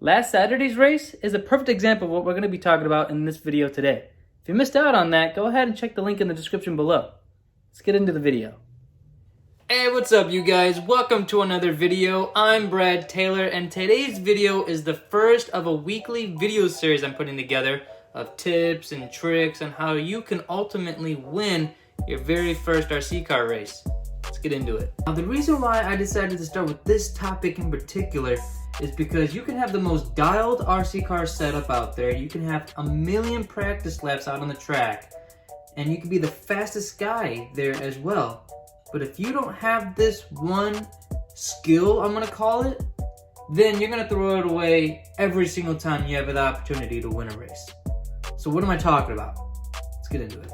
Last Saturday's race is a perfect example of what we're going to be talking about in this video today. If you missed out on that, go ahead and check the link in the description below. Let's get into the video. Hey, what's up you guys? Welcome to another video. I'm Brad Taylor, and today's video is the first of a weekly video series I'm putting together of tips and tricks on how you can ultimately win your very first RC car race. Let's get into it. Now, the reason why I decided to start with this topic in particular is because you can have the most dialed RC car setup out there. You can have a million practice laps out on the track, and you can be the fastest guy there as well. But if you don't have this one skill, I'm gonna call it, then you're gonna throw it away every single time you have the opportunity to win a race. So what am I talking about? Let's get into it.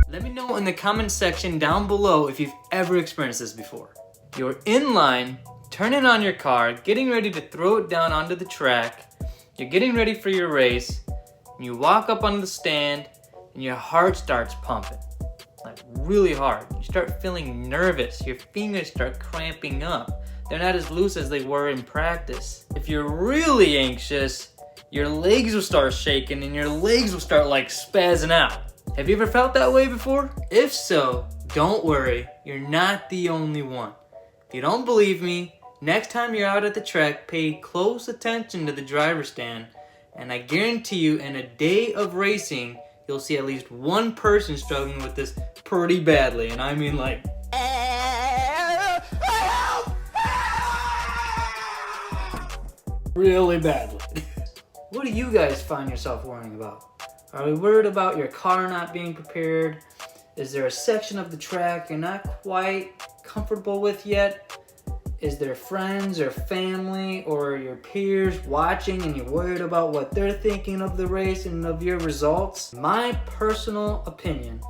Let me know in the comment section down below if you've ever experienced this before. You're in line, turning on your car, getting ready to throw it down onto the track. You're getting ready for your race, and you walk up on the stand, and your heart starts pumping, like really hard. You start feeling nervous. Your fingers start cramping up. They're not as loose as they were in practice. If you're really anxious, your legs will start shaking, and your legs will start like spazzing out. Have you ever felt that way before? If so, don't worry, you're not the only one. If you don't believe me, next time you're out at the track, pay close attention to the driver's stand, and I guarantee you in a day of racing, you'll see at least one person struggling with this pretty badly, and I mean like really badly. What do you guys find yourself worrying about? Are we worried about your car not being prepared? Is there a section of the track you're not quite comfortable with yet? Is there friends or family or your peers watching and you're worried about what they're thinking of the race and of your results? My personal opinion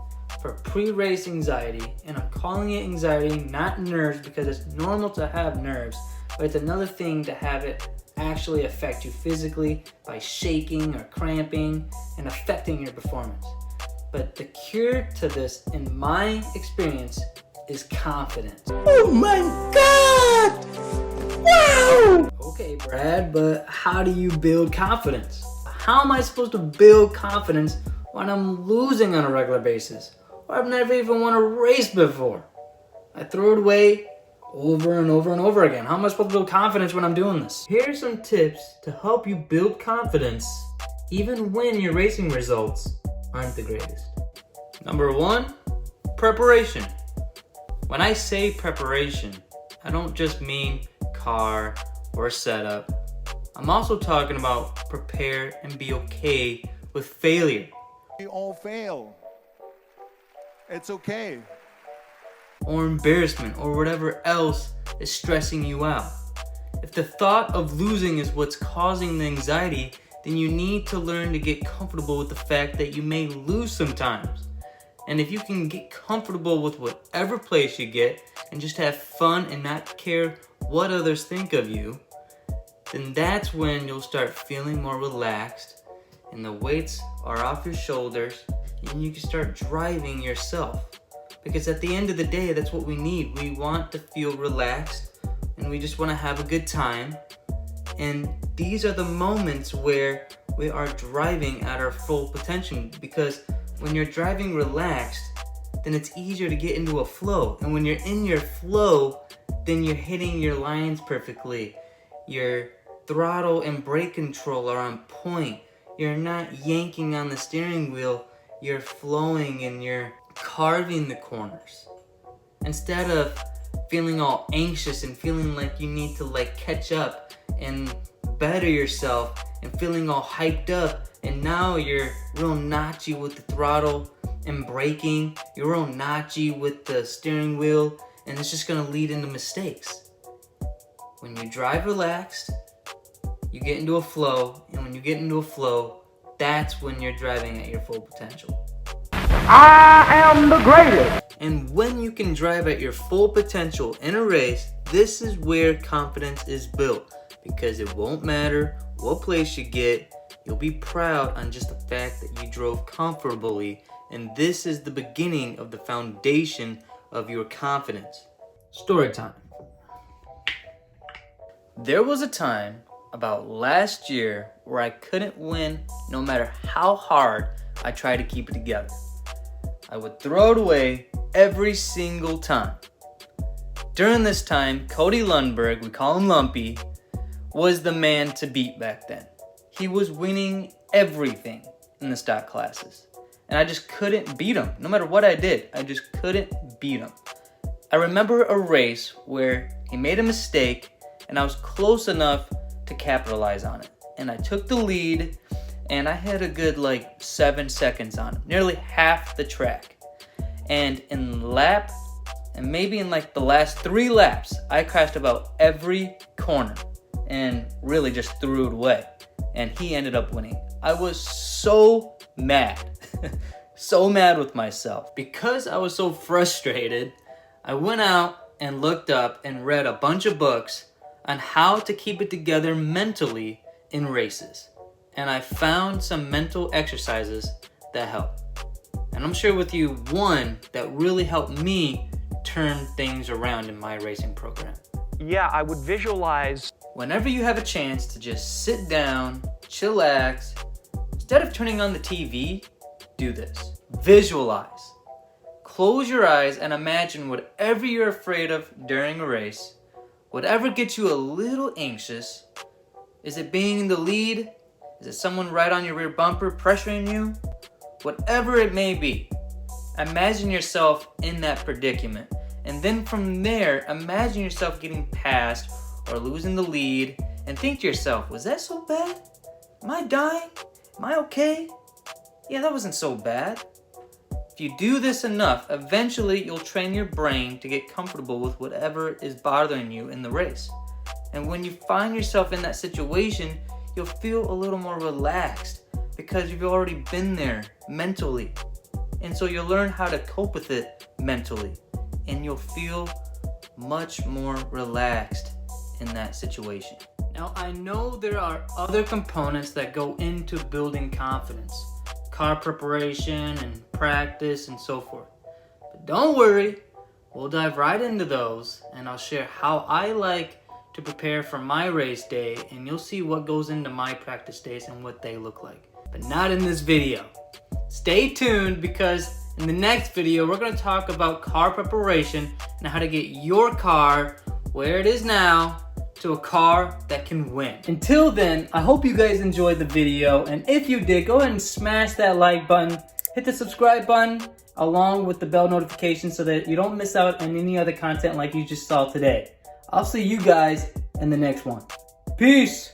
for pre-race anxiety, and I'm calling it anxiety, not nerves, because it's normal to have nerves, but it's another thing to have it actually affect you physically by shaking or cramping and affecting your performance. But the cure to this, in my experience, is confidence. Oh my God! Wow! Okay, Brad, but how do you build confidence? How am I supposed to build confidence when I'm losing on a regular basis? Or I've never even won a race before? I throw it away over and over and over again. How am I supposed to build confidence when I'm doing this? Here are some tips to help you build confidence even when your racing results aren't the greatest. Number one, preparation. When I say preparation, I don't just mean car or setup. I'm also talking about prepare and be okay with failure. We all fail. It's okay. Or embarrassment, or whatever else is stressing you out. If the thought of losing is what's causing the anxiety, then you need to learn to get comfortable with the fact that you may lose sometimes. And if you can get comfortable with whatever place you get and just have fun and not care what others think of you, then that's when you'll start feeling more relaxed and the weights are off your shoulders and you can start driving yourself. Because at the end of the day, that's what we need. We want to feel relaxed and we just want to have a good time. And these are the moments where we are driving at our full potential, because when you're driving relaxed, then it's easier to get into a flow. And when you're in your flow, then you're hitting your lines perfectly. Your throttle and brake control are on point. You're not yanking on the steering wheel. You're flowing and you're carving the corners. Instead of feeling all anxious and feeling like you need to like catch up and better yourself and feeling all hyped up, and now you're real notchy with the throttle and braking, you're real notchy with the steering wheel, and it's just gonna lead into mistakes. When you drive relaxed, you get into a flow, and when you get into a flow, that's when you're driving at your full potential. I am the greatest! And when you can drive at your full potential in a race, this is where confidence is built, because it won't matter what place you get. You'll be proud on just the fact that you drove comfortably, and this is the beginning of the foundation of your confidence. Story time. There was a time about last year where I couldn't win no matter how hard I tried to keep it together. I would throw it away every single time. During this time, Cody Lundberg, we call him Lumpy, was the man to beat back then. He was winning everything in the stock classes. And I just couldn't beat him. No matter what I did, I just couldn't beat him. I remember a race where he made a mistake and I was close enough to capitalize on it. And I took the lead and I had a good 7 seconds on him, nearly half the track. And maybe in the last 3 laps, I crashed about every corner and really just threw it away. And he ended up winning. I was so mad, so mad with myself. Because I was so frustrated, I went out and looked up and read a bunch of books on how to keep it together mentally in races. And I found some mental exercises that help. And I'm sharing with you one that really helped me turn things around in my racing program. Yeah, I would visualize. Whenever you have a chance to just sit down, chillax, instead of turning on the TV, do this. Visualize. Close your eyes and imagine whatever you're afraid of during a race, whatever gets you a little anxious. Is it being in the lead? Is it someone right on your rear bumper pressuring you? Whatever it may be, imagine yourself in that predicament. And then from there, imagine yourself getting past or losing the lead and think to yourself, was that so bad? Am I dying? Am I okay? Yeah, that wasn't so bad. If you do this enough, eventually you'll train your brain to get comfortable with whatever is bothering you in the race. And when you find yourself in that situation, you'll feel a little more relaxed because you've already been there mentally. And so you'll learn how to cope with it mentally. And you'll feel much more relaxed in that situation. Now, I know there are other components that go into building confidence. Car preparation and practice and so forth. But don't worry, we'll dive right into those and I'll share how I like to prepare for my race day, and you'll see what goes into my practice days and what they look like. But not in this video. Stay tuned, because in the next video we're going to talk about car preparation and how to get your car where it is now to a car that can win. Until then, I hope you guys enjoyed the video, and if you did, go ahead and smash that like button, hit the subscribe button along with the bell notification so that you don't miss out on any other content like you just saw today. I'll see you guys in the next one. Peace!